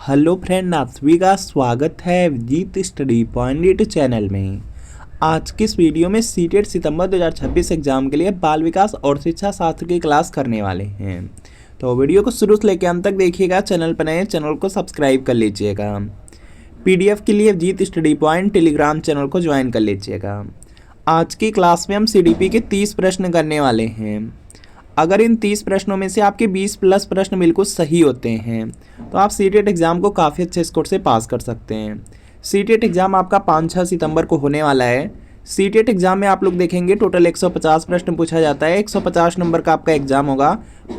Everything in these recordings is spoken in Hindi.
हेलो फ्रेंड, आप सभी का स्वागत है विजीत स्टडी पॉइंट चैनल में। आज की इस वीडियो में सीटेट सितंबर 2026 एग्जाम के लिए बाल विकास और शिक्षा शास्त्र की क्लास करने वाले हैं। तो वीडियो को शुरू से लेकर अंत तक देखिएगा। चैनल पर नए चैनल को सब्सक्राइब कर लीजिएगा। पीडीएफ के लिए Vijit study point Telegram channel को ज्वाइन कर लीजिएगा। आज की क्लास में हम सीडीपी के 30 प्रश्न करने वाले हैं। अगर इन 30 प्रश्नों में से आपके 20 प्लस प्रश्न बिल्कुल सही होते हैं तो आप सीटेट एग्ज़ाम को काफ़ी अच्छे स्कोर से पास कर सकते हैं। सीटेट एग्ज़ाम आपका 5-6 सितंबर को होने वाला है। सीटेट एग्ज़ाम में आप लोग देखेंगे टोटल 150 प्रश्न पूछा जाता है। 150 नंबर का आपका एग्जाम होगा।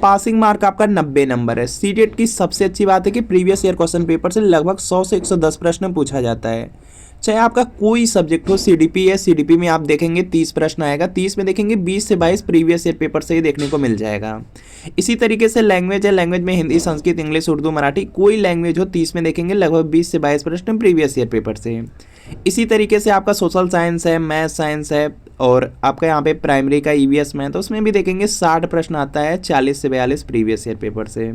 पासिंग मार्क आपका 90 नंबर है। सीटेट की सबसे अच्छी बात है कि प्रीवियस ईयर क्वेश्चन पेपर से लगभग 100 से 110 प्रश्न पूछा जाता है। चाहे आपका कोई सब्जेक्ट हो, सीडीपी है, सीडीपी में आप देखेंगे 30 प्रश्न आएगा। 30 में देखेंगे 20 से 22 प्रीवियस ईयर पेपर से ही देखने को मिल जाएगा। इसी तरीके से लैंग्वेज है, लैंग्वेज में हिंदी, संस्कृत, इंग्लिश, उर्दू, मराठी, कोई लैंग्वेज हो, 30 में देखेंगे लगभग 20 से 22 प्रश्न प्रीवियस ईयर पेपर से। इसी तरीके से आपका सोशल साइंस है, मैथ साइंस है और आपका यहाँ पे प्राइमरी का ईवीएस में है तो उसमें भी देखेंगे 60 प्रश्न आता है 40 से 42 प्रीवियस ईयर पेपर से।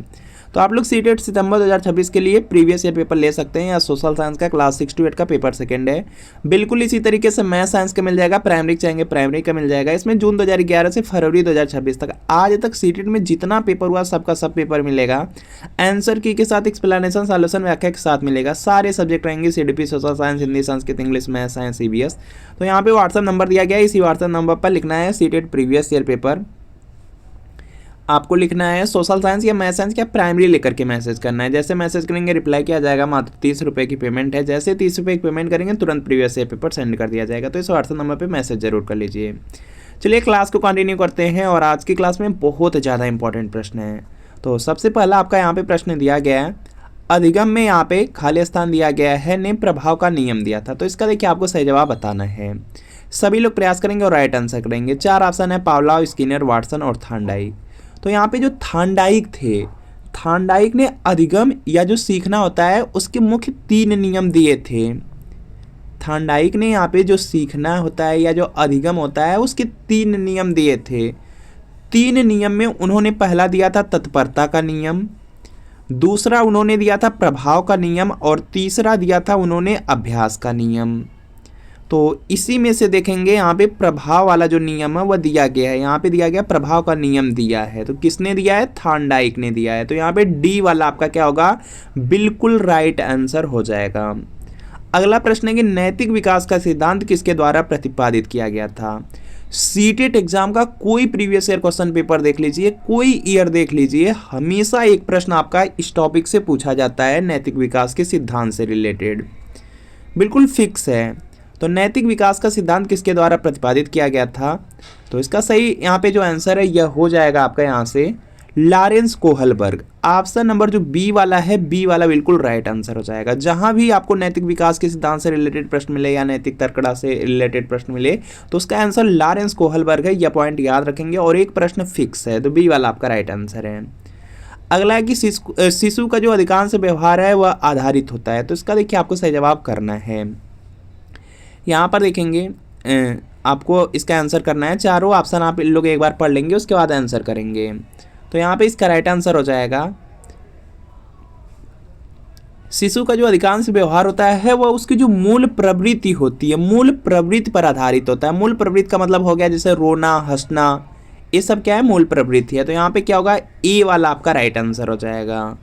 तो आप लोग सीटेट सितंबर 2026 के लिए प्रीवियस ईयर पेपर ले सकते हैं। या सोशल साइंस का क्लास 6 to 8 का पेपर सेकंड है। बिल्कुल इसी तरीके से मैथ साइंस का मिल जाएगा, प्राइमरी चाहेंगे प्राइमरी का मिल जाएगा। इसमें जून 2011 से फरवरी 2026 तक आज तक सीटेट में जितना पेपर हुआ सबका सब पेपर मिलेगा। आंसर की के साथ एक्सप्लेनेशन, सॉल्यूशन, व्याख्या के साथ मिलेगा। सारे सब्जेक्ट रहेंगे CDP, social science, Hindi, Sanskrit, English, math science, EVS. तो यहाँ पे व्हाट्सएप नंबर दिया गया है, इसी व्हाट्सएप नंबर पर लिखना है सीटेट प्रीवियस ईयर पेपर। आपको लिखना है सोशल साइंस या मैथ साइंस या प्राइमरी लेकर के मैसेज करना है। जैसे मैसेज करेंगे रिप्लाई किया जाएगा। मात्र 30 रुपये की पेमेंट है। जैसे 30 रुपये की पेमेंट करेंगे तुरंत प्रीवियस ईयर पेपर सेंड कर दिया जाएगा। तो इस व्हाट्सएप नंबर पे मैसेज जरूर कर लीजिए। चलिए क्लास को कंटिन्यू करते हैं और आज की क्लास में बहुत ज़्यादा इंपॉर्टेंट प्रश्न है। तो सबसे पहला आपका यहाँ पे प्रश्न दिया गया है, अधिगम में यहाँ पे खाली स्थान दिया गया है, ने प्रभाव का नियम दिया था। तो इसका देखिए आपको सही जवाब बताना है। सभी लोग प्रयास करेंगे और राइट आंसर करेंगे। 4 ऑप्शन है, पावलोव, स्किनर, वाटसन और थॉर्नडाइक। तो यहाँ पे जो थॉर्नडाइक थे, थॉर्नडाइक ने अधिगम या जो सीखना होता है उसके मुख्य 3 नियम दिए थे। थॉर्नडाइक ने यहाँ पे जो सीखना होता है या जो अधिगम होता है उसके 3 नियम दिए थे। 3 नियम में उन्होंने पहला दिया था तत्परता का नियम, दूसरा उन्होंने दिया था प्रभाव का नियम और तीसरा दिया था उन्होंने अभ्यास का नियम। तो इसी में से देखेंगे यहाँ पे प्रभाव वाला जो नियम है वह दिया गया है। यहाँ पे दिया गया प्रभाव का नियम दिया है। तो किसने दिया है? थॉर्नडाइक ने दिया है। तो यहाँ पे डी वाला आपका क्या होगा? बिल्कुल राइट आंसर हो जाएगा। अगला प्रश्न है कि नैतिक विकास का सिद्धांत किसके द्वारा प्रतिपादित किया गया था? सीटेट एग्जाम का कोई प्रीवियस ईयर क्वेश्चन पेपर देख लीजिए, कोई ईयर देख लीजिए, हमेशा एक प्रश्न आपका इस टॉपिक से पूछा जाता है, नैतिक विकास के सिद्धांत से रिलेटेड। बिल्कुल फिक्स है। तो नैतिक विकास का सिद्धांत किसके द्वारा प्रतिपादित किया गया था? तो इसका सही यहाँ पे जो आंसर है यह हो जाएगा आपका यहाँ से लॉरेंस कोहलबर्ग। ऑप्शन नंबर जो बी वाला है, बी वाला बिल्कुल राइट आंसर हो जाएगा। जहां भी आपको नैतिक विकास के सिद्धांत से रिलेटेड प्रश्न मिले या नैतिक तर्कड़ा से रिलेटेड प्रश्न मिले तो उसका आंसर लॉरेंस कोहलबर्ग है। यह पॉइंट याद रखेंगे। और एक प्रश्न फिक्स है तो बी वाला आपका राइट आंसर है। अगला है कि शिशु का जो अधिकांश व्यवहार है वह आधारित होता है। तो इसका देखिए आपको सही जवाब करना है। यहाँ पर देखेंगे आपको इसका आंसर करना है। चारों ऑप्शन आप इन लोग एक बार पढ़ लेंगे उसके बाद आंसर करेंगे। तो यहाँ पे इसका राइट आंसर हो जाएगा शिशु का जो अधिकांश व्यवहार होता है वह उसकी जो मूल प्रवृत्ति होती है, मूल प्रवृत्ति पर आधारित होता है। मूल प्रवृत्ति का मतलब हो गया जैसे रोना, हंसना, ये सब क्या है? मूल प्रवृत्ति है। तो यहाँ पे क्या होगा? ए वाला आपका राइट आंसर हो जाएगा।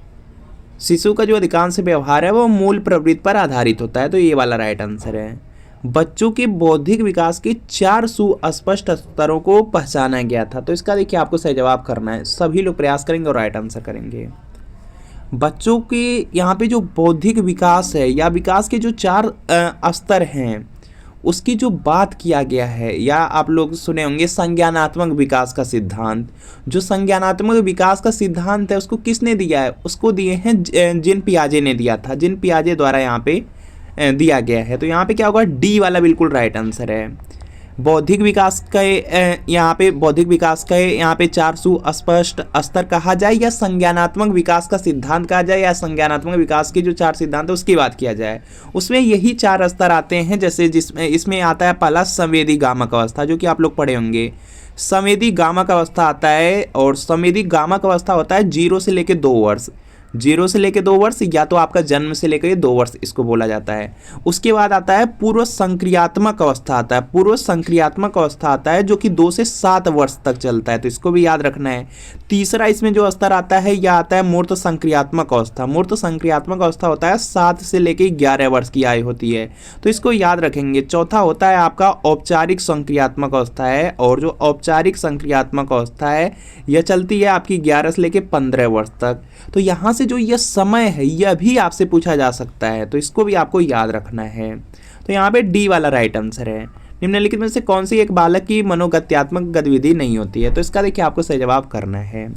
शिशु का जो अधिकांश व्यवहार है वह मूल प्रवृत्ति पर आधारित होता है। तो ये वाला राइट आंसर है। बच्चों के बौद्धिक विकास के 4 सुस्पष्ट स्तरों को पहचाना गया था। तो इसका देखिए आपको सही जवाब करना है। सभी लोग प्रयास करेंगे और राइट आंसर करेंगे। बच्चों के यहाँ पे जो बौद्धिक विकास है या विकास के जो 4 स्तर हैं उसकी जो बात किया गया है, या आप लोग सुने होंगे संज्ञानात्मक विकास का सिद्धांत। जो संज्ञानात्मक विकास का सिद्धांत है उसको किसने दिया है? उसको दिए हैं जीन पियाजे ने दिया था। जीन पियाजे द्वारा यहाँ पे दिया गया है। तो यहाँ पे क्या होगा? डी वाला बिल्कुल राइट आंसर है। बौद्धिक विकास का यहाँ पे बौद्धिक विकास का यहाँ पे 4 सुस्पष्ट स्तर कहा जाए या संज्ञानात्मक विकास का सिद्धांत कहा जाए या संज्ञानात्मक विकास के जो 4 सिद्धांत है उसकी बात किया जाए, उसमें यही 4 स्तर आते हैं। जैसे जिसमें इसमें आता है पहला संवेदी गामक अवस्था, जो कि आप लोग पढ़े होंगे। संवेदी गामक अवस्था आता है और संवेदी गामक अवस्था होता है 0 से लेकर 2 वर्ष। 0 से लेके 2 वर्ष, या तो आपका जन्म से लेकर 2 वर्ष इसको बोला जाता है। उसके बाद आता है पूर्व संक्रियात्मक अवस्था आता है, पूर्व संक्रियात्मक अवस्था आता है जो कि 2 से 7 वर्ष तक चलता है, तो इसको भी याद रखना है। तीसरा इसमें जो स्तर आता है यह आता है मूर्त संक्रियात्मक अवस्था। मूर्त संक्रियात्मक अवस्था होता है 7 से लेकर 11 वर्ष की आयु होती है, तो इसको याद रखेंगे। चौथा होता है आपका औपचारिक संक्रियात्मक अवस्था है, और जो औपचारिक संक्रियात्मक अवस्था है यह चलती है आपकी 11 से लेकर 15 वर्ष तक। तो यहाँ से जो यह समय है यह भी आपसे पूछा जा सकता है, तो इसको भी आपको याद रखना है। तो यहाँ पे डी वाला राइट आंसर है। निम्नलिखित में से कौन सी एक बालक की मनोगत्यात्मक गतिविधि नहीं होती है, तो इसका देखिए आपको सही जवाब करना है।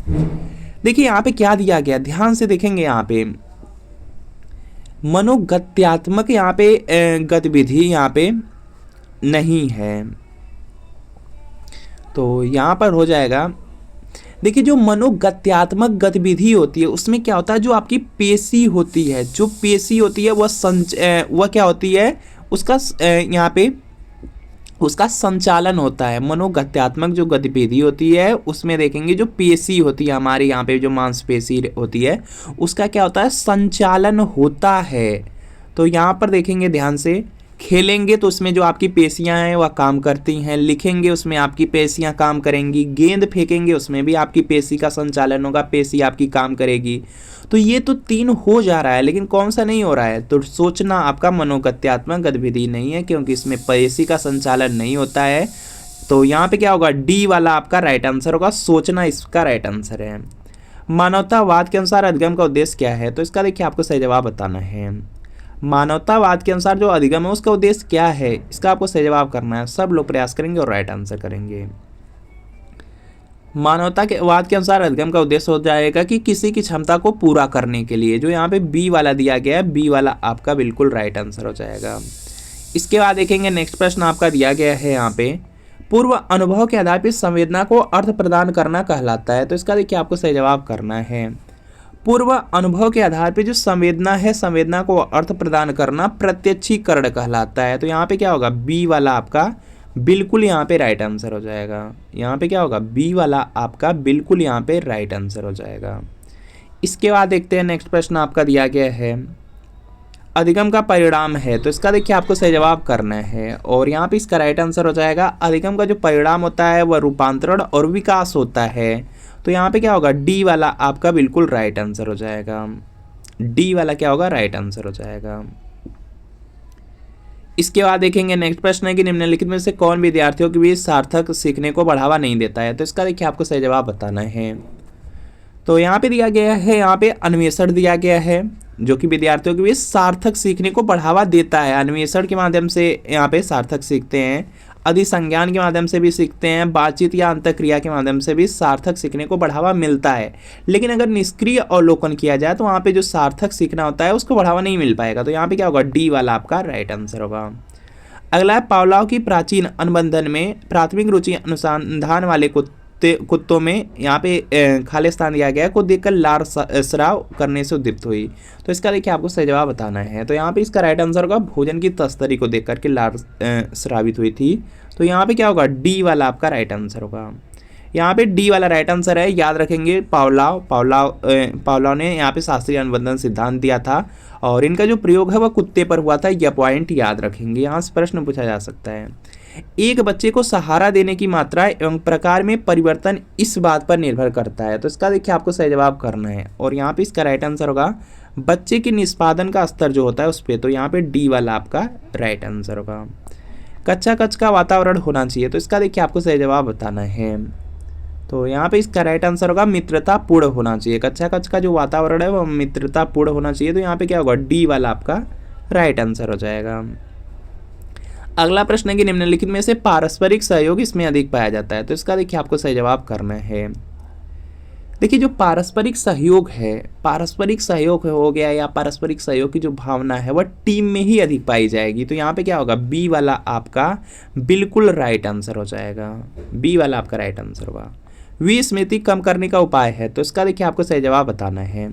देखिए यहाँ पे क्या दिया गया, ध्यान से देखेंगे। यहाँ पे मनोगत्यात्मक यहाँ पे गतिविधि यहाँ पे नहीं है, तो यहाँ पर हो जाएगा। देखिए जो मनोगत्यात्मक गतिविधि होती है उसमें क्या होता है, जो आपकी पेशी होती है, जो पेशी होती है वह क्या होती है, उसका यहाँ पे उसका संचालन होता है। मनोगत्यात्मक जो गतिविधि होती है उसमें देखेंगे जो पेशी होती है हमारे यहाँ पे, जो मांसपेशी होती है उसका क्या होता है, संचालन होता है। तो यहाँ पर देखेंगे ध्यान से, खेलेंगे तो उसमें जो आपकी पेशियां हैं वह काम करती हैं, लिखेंगे उसमें आपकी पेशियां काम करेंगी, गेंद फेंकेंगे उसमें भी आपकी पेशी का संचालन होगा, पेशी आपकी काम करेगी। तो ये तो 3 हो जा रहा है, लेकिन कौन सा नहीं हो रहा है, तो सोचना आपका मनोगत्यात्मक गतिविधि नहीं है क्योंकि इसमें पेशी का संचालन नहीं होता है। तो यहाँ पे क्या होगा, डी वाला आपका राइट आंसर होगा, सोचना इसका राइट आंसर है। मानवतावाद के अनुसार अधिगम का उद्देश्य क्या है, तो इसका देखिए आपको सही जवाब बताना है। मानवतावाद के अनुसार जो अधिगम है उसका उद्देश्य क्या है, इसका आपको सही जवाब करना है। सब लोग प्रयास करेंगे और राइट आंसर करेंगे। मानवतावाद के अनुसार अधिगम का उद्देश्य हो जाएगा कि किसी की क्षमता को पूरा करने के लिए, जो यहाँ पे बी वाला दिया गया है, बी वाला आपका बिल्कुल राइट आंसर हो जाएगा। इसके बाद देखेंगे नेक्स्ट प्रश्न आपका दिया गया है यहाँ पे, पूर्व अनुभव के आधार पर संवेदना को अर्थ प्रदान करना कहलाता है, तो इसका देखिए आपको सही जवाब करना है। पूर्व अनुभव के आधार पर जो संवेदना है, संवेदना को अर्थ प्रदान करना प्रत्यक्षीकरण कहलाता है, तो यहाँ पे क्या होगा, बी वाला आपका बिल्कुल यहाँ पे राइट आंसर हो जाएगा। यहाँ पे क्या होगा, बी वाला आपका बिल्कुल यहाँ पे राइट आंसर हो जाएगा। इसके बाद देखते हैं नेक्स्ट प्रश्न आपका दिया गया है, अधिगम का परिणाम है, तो इसका देखिए आपको सही जवाब करना है, और यहाँ पे इसका राइट आंसर हो जाएगा। अधिगम का जो परिणाम होता है वह रूपांतरण और विकास होता है, तो यहाँ पे क्या होगा, डी वाला आपका बिल्कुल राइट आंसर हो जाएगा। डी वाला क्या होगा, राइट आंसर हो जाएगा। इसके बाद देखेंगे नेक्स्ट प्रश्न है कि निम्नलिखित में से कौन विद्यार्थियों के बीच सार्थक सीखने को बढ़ावा नहीं देता है, तो इसका देखिए आपको सही जवाब बताना है। तो यहाँ पे दिया गया है, यहाँ पे अन्वेषण दिया गया है जो कि विद्यार्थियों के बीच सार्थक सीखने को बढ़ावा देता है। अन्वेषण के माध्यम से यहाँ पे सार्थक सीखते हैं, अधिसंज्ञान के माध्यम से भी सीखते हैं, बातचीत या अंतःक्रिया के माध्यम से भी सार्थक सीखने को बढ़ावा मिलता है। लेकिन अगर निष्क्रिय अवलोकन किया जाए तो वहाँ पे जो सार्थक सीखना होता है उसको बढ़ावा नहीं मिल पाएगा, तो यहाँ पे क्या होगा, डी वाला आपका राइट आंसर होगा। अगला है, पावलोव की प्राचीन अनुबंधन में प्राथमिक रुचि अनुसंधान वाले कुत्तों में यहाँ पे खालिस्तान दिया गया को देखकर लार स्राव करने से उद्दीप्त हुई, तो इसका देखिए आपको सही जवाब बताना है। तो यहाँ पे इसका राइट आंसर होगा, भोजन की तस्करी को देख करके लार स्रावित हुई थी, तो यहाँ पे क्या होगा, डी वाला आपका राइट आंसर होगा। यहाँ पे डी वाला राइट आंसर है, याद रखेंगे। पावलोव ने यहाँ पे शास्त्रीय अनुबंधन सिद्धांत दिया था, और इनका जो प्रयोग है वह कुत्ते पर हुआ था, यह पॉइंट याद रखेंगे। यहाँ से प्रश्न पूछा जा सकता है, एक बच्चे को सहारा देने की मात्रा एवं प्रकार में परिवर्तन इस बात पर निर्भर करता है, तो इसका देखिए आपको सही जवाब करना है, और यहाँ पे इसका राइट आंसर होगा बच्चे के निष्पादन का स्तर जो होता है उस पर, तो यहाँ पे डी वाला आपका राइट आंसर होगा। कच्चा कच का वातावरण होना चाहिए, तो इसका देखिए आपको सही जवाब बताना है। तो यहाँ पे इसका राइट आंसर होगा मित्रतापूर्ण होना चाहिए। कच्चा कच का जो वातावरण है वह मित्रतापूर्ण होना चाहिए, तो यहाँ पे क्या होगा, डी वाला आपका राइट आंसर हो जाएगा। अगला प्रश्न है कि निम्नलिखित में से पारस्परिक सहयोग इसमें अधिक पाया जाता है, तो इसका देखिए आपको सही जवाब करना है। देखिए जो पारस्परिक सहयोग है, पारस्परिक सहयोग हो गया या पारस्परिक सहयोग की जो भावना है वह टीम में ही अधिक पाई जाएगी, तो यहाँ पे क्या होगा, बी वाला आपका बिल्कुल राइट आंसर हो जाएगा। बी वाला आपका राइट आंसर होगा। विस्मृति कम करने का उपाय है, तो इसका देखिए आपको सही जवाब बताना है।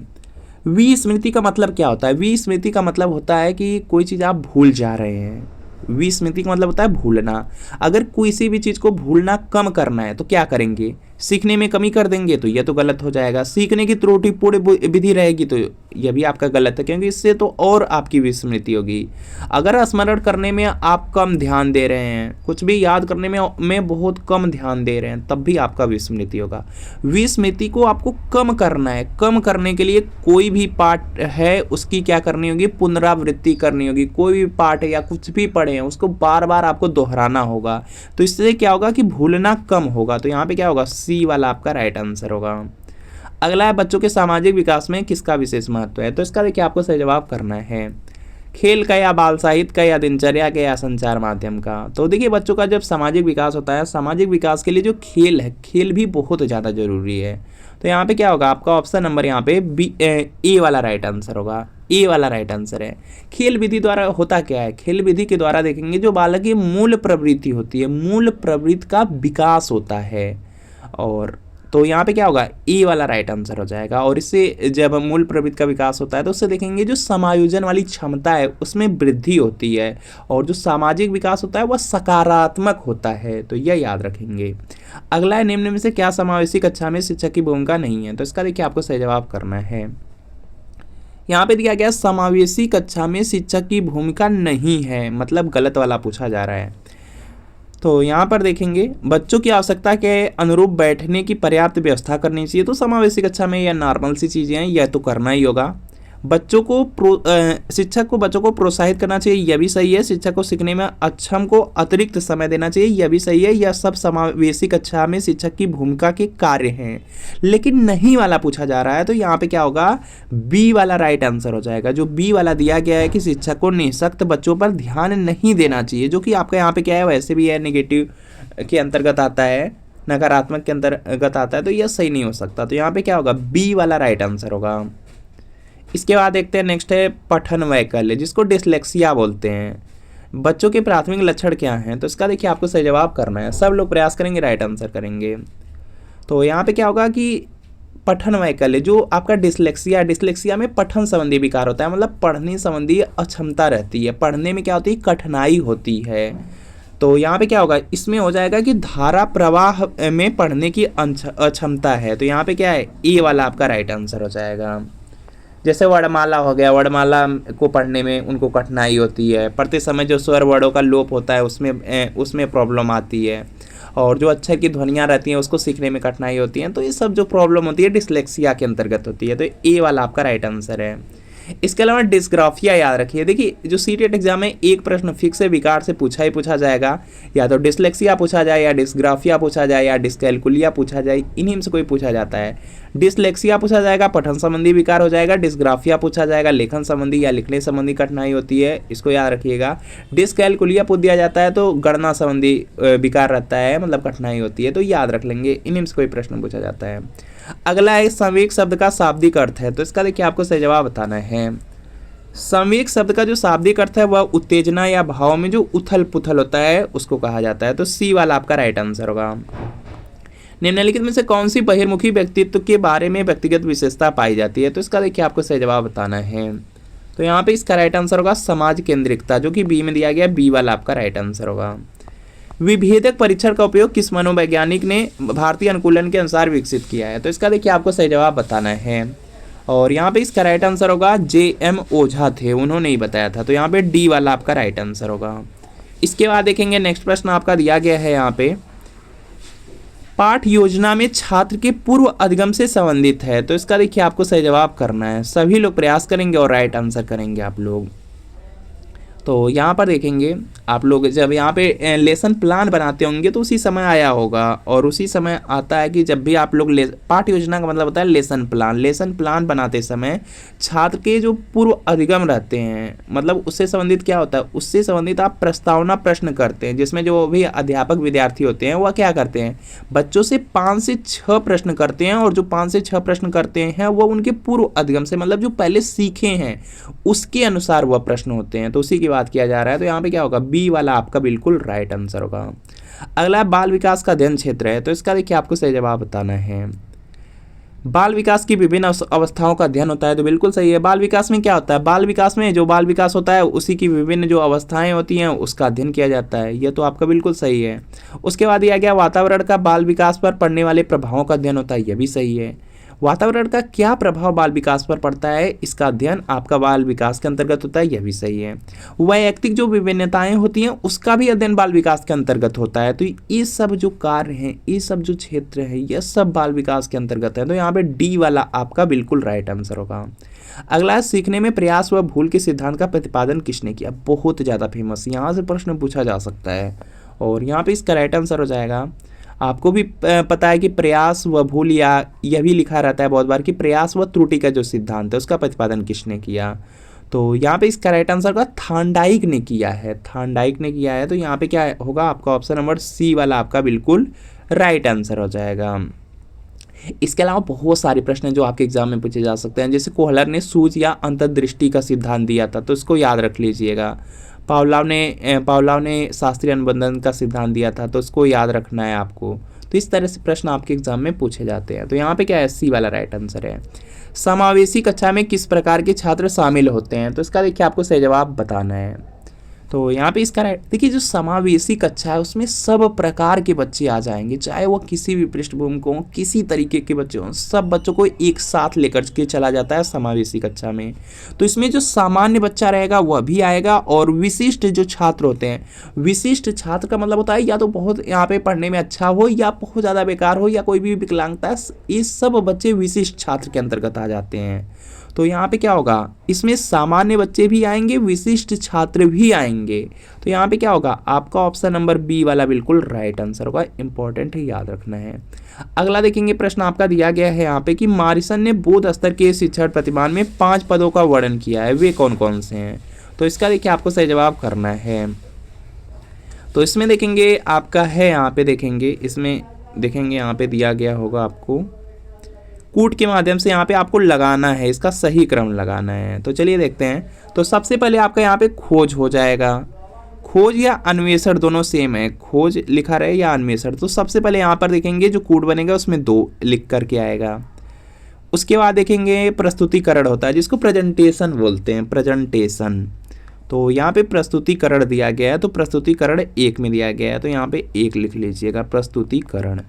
विस्मृति का मतलब क्या होता है, विस्मृति का मतलब होता है कि कोई चीज़ आप भूल जा रहे हैं। विस्मृति का मतलब होता है भूलना। अगर किसी भी चीज़ को भूलना कम करना है तो क्या करेंगे, सीखने में कमी कर देंगे तो यह तो गलत हो जाएगा। सीखने की त्रुटिपूर्ण विधि रहेगी तो यह भी आपका गलत है, क्योंकि इससे तो और आपकी विस्मृति होगी। अगर स्मरण करने में आप कम ध्यान दे रहे हैं, कुछ भी याद करने में बहुत कम ध्यान दे रहे हैं, तब भी आपका विस्मृति होगा। विस्मृति को आपको कम करना है। कम करने के लिए कोई भी पाठ है उसकी क्या करनी होगी, पुनरावृत्ति करनी होगी। कोई भी पाठ है या कुछ भी पढ़े हैं उसको बार बार आपको दोहराना होगा, तो इससे क्या होगा कि भूलना कम होगा। तो यहाँ पे क्या होगा, सी वाला आपका राइट आंसर होगा। अगला है बच्चों के सामाजिक विकास में किसका विशेष महत्व है। तो इसका देखिए आपको सही जवाब करना है, खेल का या बाल साहित्य का या दिनचर्या के या संचार माध्यम का। तो देखिए बच्चों का जब सामाजिक विकास होता है, सामाजिक विकास के लिए जो खेल है, खेल भी बहुत ज़्यादा जरूरी है। तो यहाँ पे क्या होगा, आपका ऑप्शन नंबर यहाँ पे बी ए वाला राइट आंसर होगा। ए वाला राइट आंसर है। खेल विधि द्वारा होता क्या है, खेल विधि के द्वारा देखेंगे जो बालक की मूल प्रवृत्ति होती है, मूल प्रवृत्ति का विकास होता है। और तो यहाँ पे क्या होगा, ए वाला राइट आंसर हो जाएगा। और इससे जब मूल प्रवृत्ति का विकास होता है तो उससे देखेंगे जो समायोजन वाली क्षमता है उसमें वृद्धि होती है, और जो सामाजिक विकास होता है वह सकारात्मक होता है। तो यह याद रखेंगे। अगला है, निम्न में से क्या समावेशी कक्षा में शिक्षक की भूमिका नहीं है। तो इसका देखिए आपको सही जवाब करना है। यहाँ पे दिया गया समावेशी कक्षा में शिक्षक की भूमिका नहीं है, मतलब गलत वाला पूछा जा रहा है। तो यहाँ पर देखेंगे बच्चों की आवश्यकता के अनुरूप बैठने की पर्याप्त व्यवस्था करनी चाहिए। तो समावेशी कक्षा में यह नॉर्मल सी चीज़ें हैं, यह तो करना ही होगा। बच्चों को शिक्षक को बच्चों को प्रोत्साहित करना चाहिए, यह भी सही है। शिक्षक को सीखने में अक्षम को अतिरिक्त समय देना चाहिए, यह भी सही है। यह सब समावेशी कक्षा में शिक्षक की भूमिका के कार्य हैं। लेकिन नहीं वाला पूछा जा रहा है, तो यहाँ पे क्या होगा, बी वाला राइट आंसर हो जाएगा। जो बी वाला दिया गया है कि शिक्षक को निःशक्त बच्चों पर ध्यान नहीं देना चाहिए, जो कि आपका यहाँ पे क्या है, वैसे भी है नेगेटिव के अंतर्गत आता है, नकारात्मक के अंतर्गत आता है, तो यह सही नहीं हो सकता। तो यहाँ पे क्या होगा, बी वाला राइट आंसर होगा। इसके बाद देखते हैं नेक्स्ट है पठन वैकल्य, जिसको डिसलेक्सिया बोलते हैं। बच्चों के प्राथमिक लक्षण क्या हैं। तो इसका देखिए आपको सही जवाब करना है। सब लोग प्रयास करेंगे, राइट आंसर करेंगे। तो यहाँ पे क्या होगा कि पठन वैकल्य, जो आपका डिसलेक्सिया में पठन संबंधी विकार होता है, मतलब पढ़ने संबंधी अक्षमता रहती है, पढ़ने में क्या होती है, कठिनाई होती है। तो यहाँ पे क्या होगा, इसमें हो जाएगा कि धारा प्रवाह में पढ़ने की अक्षमता है। तो यहाँ पे क्या है, ए वाला आपका राइट आंसर हो जाएगा। जैसे वर्णमाला हो गया, वर्णमाला को पढ़ने में उनको कठिनाई होती है, पढ़ते समय जो स्वर वर्णों का लोप होता है उसमें प्रॉब्लम आती है, और जो अक्षर की ध्वनियाँ रहती हैं उसको सीखने में कठिनाई होती है। तो ये सब जो प्रॉब्लम होती है डिसलेक्सिया के अंतर्गत होती है। तो ए वाला आपका राइट आंसर है। इसके अलावा डिस्ग्राफिया याद रखिए। देखिए जो सीटेट एग्जाम में एक प्रश्न फिक्स है विकार से पूछा जाएगा, या तो डिसलेक्सिया पूछा जाए, या डिस्ग्राफिया पूछा जाए, या डिस्कैलकुलिया पूछा जाए, इन्हीं में से कोई पूछा जाता है। डिसलेक्सिया पूछा जाएगा, पठन संबंधी विकार हो जाएगा। डिस्ग्राफिया पूछा जाएगा, लेखन संबंधी या लिखने संबंधी कठिनाई होती है, इसको याद रखिएगा। डिस्कैलकुलिया पूछ दिया जाता है तो गणना संबंधी विकार रहता है, मतलब कठिनाई होती है, तो याद रख लेंगे। इन्हीं में से कोई प्रश्न पूछा जाता है। अगला है संवेग शब्द का शाब्दिक अर्थ है। तो इसका देखिए आपको सही जवाब बताना है। संवेग शब्द का जो शाब्दिक अर्थ है वह उत्तेजना या भाव में जो उथल पुथल होता है उसको कहा जाता है। तो सी वाला आपका राइट आंसर होगा। निम्नलिखित में से कौन सी बहिर्मुखी व्यक्तित्व के बारे में व्यक्तिगत विशेषता पाई जाती है। तो इसका देखिए आपको सही जवाब बताना है। तो यहाँ पे इसका राइट आंसर होगा समाज केंद्रिकता, जो कि बी में दिया गया, बी वाला आपका राइट आंसर होगा। विभेदक परीक्षण का उपयोग किस मनोवैज्ञानिक ने भारतीय अनुकूलन के अनुसार विकसित किया है। तो इसका देखिए आपको सही जवाब बताना है। और यहाँ पे इसका राइट आंसर होगा जे.एम. ओझा थे, उन्होंने ही बताया था। तो यहाँ पे डी वाला आपका राइट आंसर होगा। इसके बाद देखेंगे नेक्स्ट प्रश्न आपका दिया गया है यहाँ पे, पाठ योजना में छात्र के पूर्व अधिगम से संबंधित है। तो इसका देखिए आपको सही जवाब करना है। सभी लोग प्रयास करेंगे और राइट आंसर करेंगे आप लोग। तो यहाँ पर देखेंगे आप लोग जब यहाँ पे लेसन प्लान बनाते होंगे तो उसी समय आया होगा, और उसी समय आता है कि जब भी आप लोग पाठ्य योजना का मतलब होता है लेसन प्लान। लेसन प्लान बनाते समय छात्र के जो पूर्व अधिगम रहते हैं, मतलब उससे संबंधित क्या होता है, उससे संबंधित आप प्रस्तावना प्रश्न करते हैं, जिसमें जो भी अध्यापक विद्यार्थी होते हैं वह क्या करते हैं, बच्चों से 5 से 6 प्रश्न करते हैं, और जो 5 से 6 प्रश्न करते हैं वो उनके पूर्व अधिगम से, मतलब जो पहले सीखे हैं उसके अनुसार वह प्रश्न होते हैं। तो उसी की बात किया जा रहा है। तो यहाँ पे क्या होगा, बी वाला आपका बिल्कुल राइट आंसर होगा। अगला बाल विकास का अध्ययन क्षेत्र है। तो इसका देखिए आपको सही जवाब बताना है। बाल विकास की विभिन्न अवस्थाओं का अध्ययन होता है, तो बिल्कुल सही है। बाल विकास में क्या होता है, बाल विकास में जो बाल विकास होता है उसी की विभिन्न जो अवस्थाएं होती हैं उसका अध्ययन किया जाता है, यह तो आपका बिल्कुल सही है। उसके बाद दिया गया वातावरण का बाल विकास पर पड़ने वाले प्रभावों का अध्ययन होता है, यह भी सही है। वातावरण का क्या प्रभाव बाल विकास पर पड़ता है, इसका अध्ययन आपका बाल विकास के अंतर्गत होता है, यह भी सही है। वैयक्तिक जो विभिन्नताएं होती हैं उसका भी अध्ययन बाल विकास के अंतर्गत होता है। तो ये सब जो कार्य हैं, ये सब जो क्षेत्र है, यह सब बाल विकास के अंतर्गत है। तो यहाँ पे डी वाला आपका बिल्कुल राइट आंसर होगा। अगला, सीखने में प्रयास व भूल के सिद्धांत का प्रतिपादन किसने किया, बहुत ज़्यादा फेमस, यहाँ से प्रश्न पूछा जा सकता है और यहाँ पे इसका राइट आंसर हो जाएगा। आपको भी पता है कि प्रयास व भूल, या यह भी लिखा रहता है बहुत बार कि प्रयास व त्रुटि का जो सिद्धांत है उसका प्रतिपादन किसने किया, तो यहाँ पे इसका राइट आंसर का थांडाइक ने किया है, थांडाइक ने किया है। तो यहाँ पे क्या होगा आपका ऑप्शन नंबर सी वाला आपका बिल्कुल राइट आंसर हो जाएगा। इसके अलावा बहुत सारे प्रश्न हैं जो आपके एग्जाम में पूछे जा सकते हैं, जैसे कोहलर ने सूझ या अंतर्दृष्टि का सिद्धांत दिया था, तो इसको याद रख लीजिएगा। पावलोव ने शास्त्रीय अनुबंधन का सिद्धांत दिया था, तो इसको याद रखना है आपको। तो इस तरह से प्रश्न आपके एग्जाम में पूछे जाते हैं। तो यहाँ पे क्या है, सी वाला राइट आंसर है। समावेशी कक्षा में किस प्रकार के छात्र शामिल होते हैं, तो इसका देखिए आपको सही जवाब बताना है। तो यहाँ पे इसका देखिए, जो समावेशी कक्षा है उसमें सब प्रकार के बच्चे आ जाएंगे, चाहे वो किसी भी पृष्ठभूमि को, किसी तरीके के बच्चे हों, सब बच्चों को एक साथ लेकर के चला जाता है समावेशी कक्षा में। तो इसमें जो सामान्य बच्चा रहेगा वह भी आएगा, और विशिष्ट जो छात्र होते हैं, विशिष्ट छात्र का मतलब होता है या तो बहुत यहाँ पे पढ़ने में अच्छा हो, या बहुत ज़्यादा बेकार हो, या कोई भी विकलांगता, ये सब बच्चे विशिष्ट छात्र के अंतर्गत आ जाते हैं। तो यहाँ पे क्या होगा, इसमें सामान्य बच्चे भी आएंगे, विशिष्ट छात्र भी आएंगे। तो यहाँ पे क्या होगा, आपका ऑप्शन नंबर बी वाला बिल्कुल राइट आंसर होगा, इंपॉर्टेंट है, याद रखना है। अगला देखेंगे, प्रश्न आपका दिया गया है यहाँ पे कि मॉरिसन ने बौद्ध स्तर के शिक्षण प्रतिमान में 5 पदों का वर्णन किया है, वे कौन कौन से हैं, तो इसका देखिए आपको सही जवाब करना है। तो इसमें देखेंगे आपका है, यहाँ पे देखेंगे, इसमें देखेंगे यहाँ पे दिया गया होगा आपको कूट के माध्यम से यहाँ पे आपको लगाना है, इसका सही क्रम लगाना है। तो चलिए देखते हैं। तो सबसे पहले आपका यहाँ पे खोज हो जाएगा, खोज या अन्वेषण दोनों सेम है, खोज लिखा रहे या अन्वेषण। तो सबसे पहले यहाँ पर देखेंगे जो कूट बनेगा उसमें 2 लिख करके आएगा। उसके बाद देखेंगे प्रस्तुतिकरण होता है, जिसको प्रेजेंटेशन बोलते हैं, प्रेजेंटेशन। तो यहाँ पे प्रस्तुतिकरण दिया गया है, तो प्रस्तुतिकरण 1 में दिया गया है, तो यहाँ पे 1 लिख लीजिएगा, प्रस्तुतिकरण।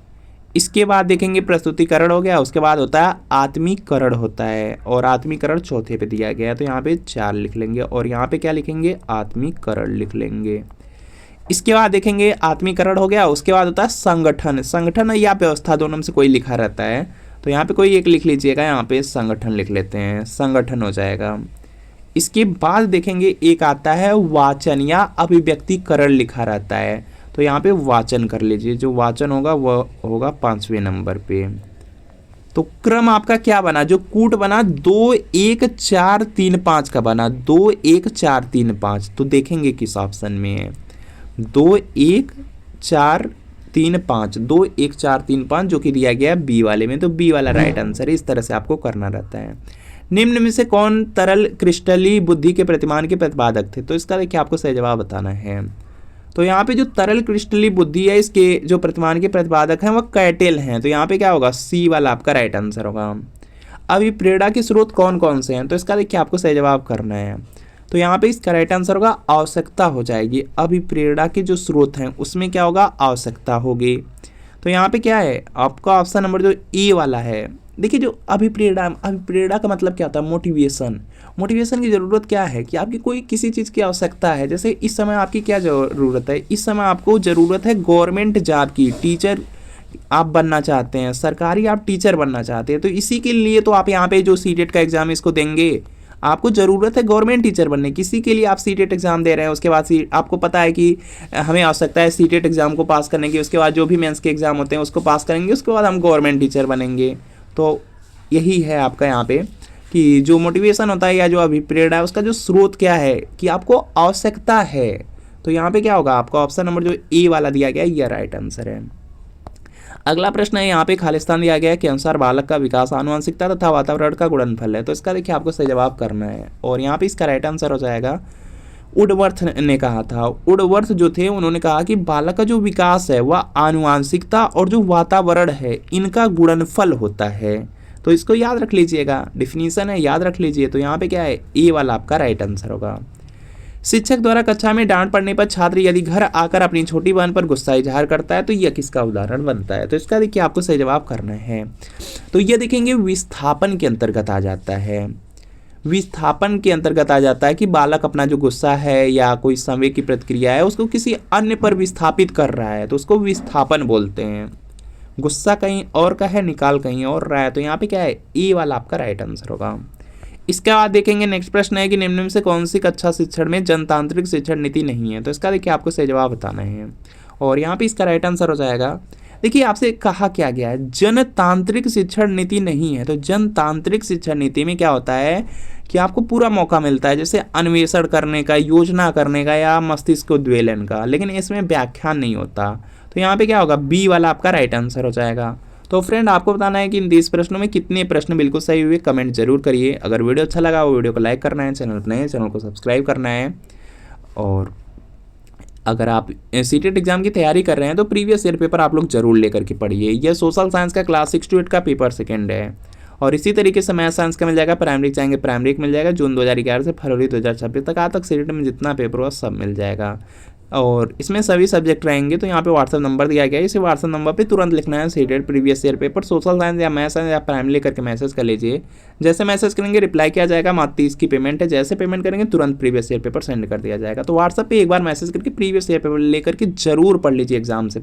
इसके बाद देखेंगे प्रस्तुतिकरण हो गया, उसके बाद होता है आत्मीकरण होता है, और आत्मीकरण चौथे पे दिया गया है, तो यहाँ पे 4 लिख लेंगे, और यहाँ पे क्या लिखेंगे, आत्मीकरण लिख लेंगे। इसके बाद देखेंगे आत्मीकरण हो गया, उसके बाद होता है संगठन, संगठन या व्यवस्था, दोनों में से कोई लिखा रहता है, तो यहाँ पे कोई एक लिख लीजिएगा, यहाँ पे संगठन लिख लेते हैं, संगठन हो जाएगा। इसके बाद देखेंगे एक आता है वाचन या अभिव्यक्तिकरण लिखा रहता है, तो यहाँ पे वाचन कर लीजिए, जो वाचन होगा वह होगा 5वें नंबर पे। तो क्रम आपका क्या बना, जो कूट बना 2 1 4 3 5 का बना, 2 1 4 3 5। तो देखेंगे किस ऑप्शन में है, 2 1 4 3 5, 2 1 4 3 5 जो कि दिया गया है बी वाले में, तो बी वाला राइट आंसर है। इस तरह से आपको करना रहता है। निम्न में से कौन तरल क्रिस्टली बुद्धि के प्रतिमान के प्रतिपादक थे, तो इसका देखिए आपको सही जवाब बताना है। तो यहाँ पे जो तरल क्रिस्टली बुद्धि है, इसके जो प्रतिमान के प्रतिपादक हैं वह कैटेल हैं, तो यहाँ पे क्या होगा, सी वाला आपका राइट आंसर होगा। अभी प्रेरणा के स्रोत कौन कौन से हैं, तो इसका देखिए आपको सही जवाब करना है। तो यहाँ पे इसका राइट आंसर होगा आवश्यकता हो जाएगी, अभिप्रेरणा के जो स्रोत हैं उसमें क्या होगा, आवश्यकता होगी। तो यहाँ पे क्या है आपका ऑप्शन नंबर जो ए वाला है। देखिए जो अभिप्रेरणा का मतलब क्या होता है, मोटिवेशन। मोटिवेशन की ज़रूरत क्या है कि आपकी कोई किसी चीज़ की आवश्यकता है, जैसे इस समय आपकी क्या ज़रूरत है, इस समय आपको ज़रूरत है गवर्नमेंट जॉब की, टीचर आप बनना चाहते हैं, सरकारी आप टीचर बनना चाहते हैं, तो इसी के लिए तो आप यहाँ पे जो सीटेट का एग्ज़ाम इसको देंगे, आपको ज़रूरत है गवर्नमेंट टीचर बनने की, इसी के लिए आप सीटेट एग्ज़ाम दे रहे हैं। उसके बाद आपको पता है कि हमें आवश्यकता है सीटेट एग्ज़ाम को पास करने की, उसके बाद जो भी मेंस के एग्ज़ाम होते हैं उसको पास करेंगे, उसके बाद हम गवर्नमेंट टीचर बनेंगे। तो यही है आपका यहाँ पे कि जो मोटिवेशन होता है या जो अभिप्रेरणा है उसका जो स्रोत क्या है कि आपको आवश्यकता है। तो यहाँ पे क्या होगा, आपका ऑप्शन नंबर जो ए वाला दिया गया है यह राइट आंसर है। अगला प्रश्न है यहाँ पे खालिस्तान दिया गया है के अनुसार बालक का विकास आनुवंशिकता तथा वातावरण का गुणनफल है, तो इसका देखिए आपको सही जवाब करना है, और यहाँ पे इसका राइट आंसर हो जाएगा वुडवर्थ ने कहा था। वुडवर्थ जो थे उन्होंने कहा कि बालक का जो विकास है वह आनुवंशिकता और जो वातावरण है इनका गुणनफल होता है। तो इसको याद रख लीजिएगा, डिफिनीशन है, याद रख लीजिए। तो यहाँ पे क्या है, ए वाला आपका राइट आंसर होगा। शिक्षक द्वारा कक्षा में डांट पड़ने पर छात्र यदि घर आकर अपनी छोटी बहन पर गुस्सा इजहार करता है तो यह किसका उदाहरण बनता है। तो इसका देखिए आपको सही जवाब करना है। तो ये देखेंगे विस्थापन के अंतर्गत आ जाता है। विस्थापन के अंतर्गत आ जाता है कि बालक अपना जो गुस्सा है या कोई संवेग की प्रतिक्रिया है उसको किसी अन्य पर विस्थापित कर रहा है, तो उसको विस्थापन बोलते हैं। गुस्सा कहीं और का है, निकाल कहीं और रहा है, तो यहाँ पे क्या है, ए वाला आपका राइट आंसर होगा। इसके बाद देखेंगे नेक्स्ट प्रश्न है कि निम्न में से कौन सी कक्षा शिक्षण में जनतांत्रिक शिक्षण नीति नहीं है। तो इसका देखिए आपको सही जवाब बताना है और यहाँ पे इसका राइट आंसर हो जाएगा। देखिए आपसे कहा क्या गया है, जनतांत्रिक शिक्षण नीति नहीं है। तो जनतांत्रिक शिक्षण नीति में क्या होता है कि आपको पूरा मौका मिलता है जैसे अन्वेषण करने का, योजना करने का या मस्तिष्क उद्वेलन का, लेकिन इसमें व्याख्यान नहीं होता। तो यहाँ पे क्या होगा, बी वाला आपका राइट आंसर हो जाएगा। तो फ्रेंड आपको बताना है कि इन 20 प्रश्नों में कितने प्रश्न बिल्कुल सही हुए, कमेंट जरूर करिए। अगर वीडियो अच्छा लगा वो वीडियो को लाइक करना है, चैनल पर नए चैनल को सब्सक्राइब करना है। और अगर आप सीटेट एग्जाम की तैयारी कर रहे हैं तो प्रीवियस ईयर पेपर आप लोग जरूर लेकर के पढ़िए। यह सोशल साइंस का क्लास 6 to 8 का पेपर सेकंड है। और इसी तरीके से मैथ साइंस का मिल जाएगा, प्राइमरी चाहेंगे प्राइमरी मिल जाएगा, जून 2011 से फरवरी 2026 तक आज तक सीटेट में जितना पेपर हुआ सब मिल जाएगा। और इसमें सभी सब्जेक्ट रहेंगे। तो यहाँ पे व्हाट्सएप नंबर दिया गया है, इसी व्हाट्सएप नंबर पे तुरंत लिखना है CTET previous year paper social science या मैथ साइंस या प्राइमरी करके मैसेज कर लीजिए। जैसे मैसेज करेंगे रिप्लाई किया जाएगा, मात्र 30 की पेमेंट है। जैसे पेमेंट करेंगे तुरंत प्रीवियस ईयर पेपर सेंड कर दिया जाएगा। तो व्हाट्सएप पे एक बार मैसेज करके प्रीवियस ईयर पेपर लेकर के जरूर पढ़ लीजिए एग्जाम से।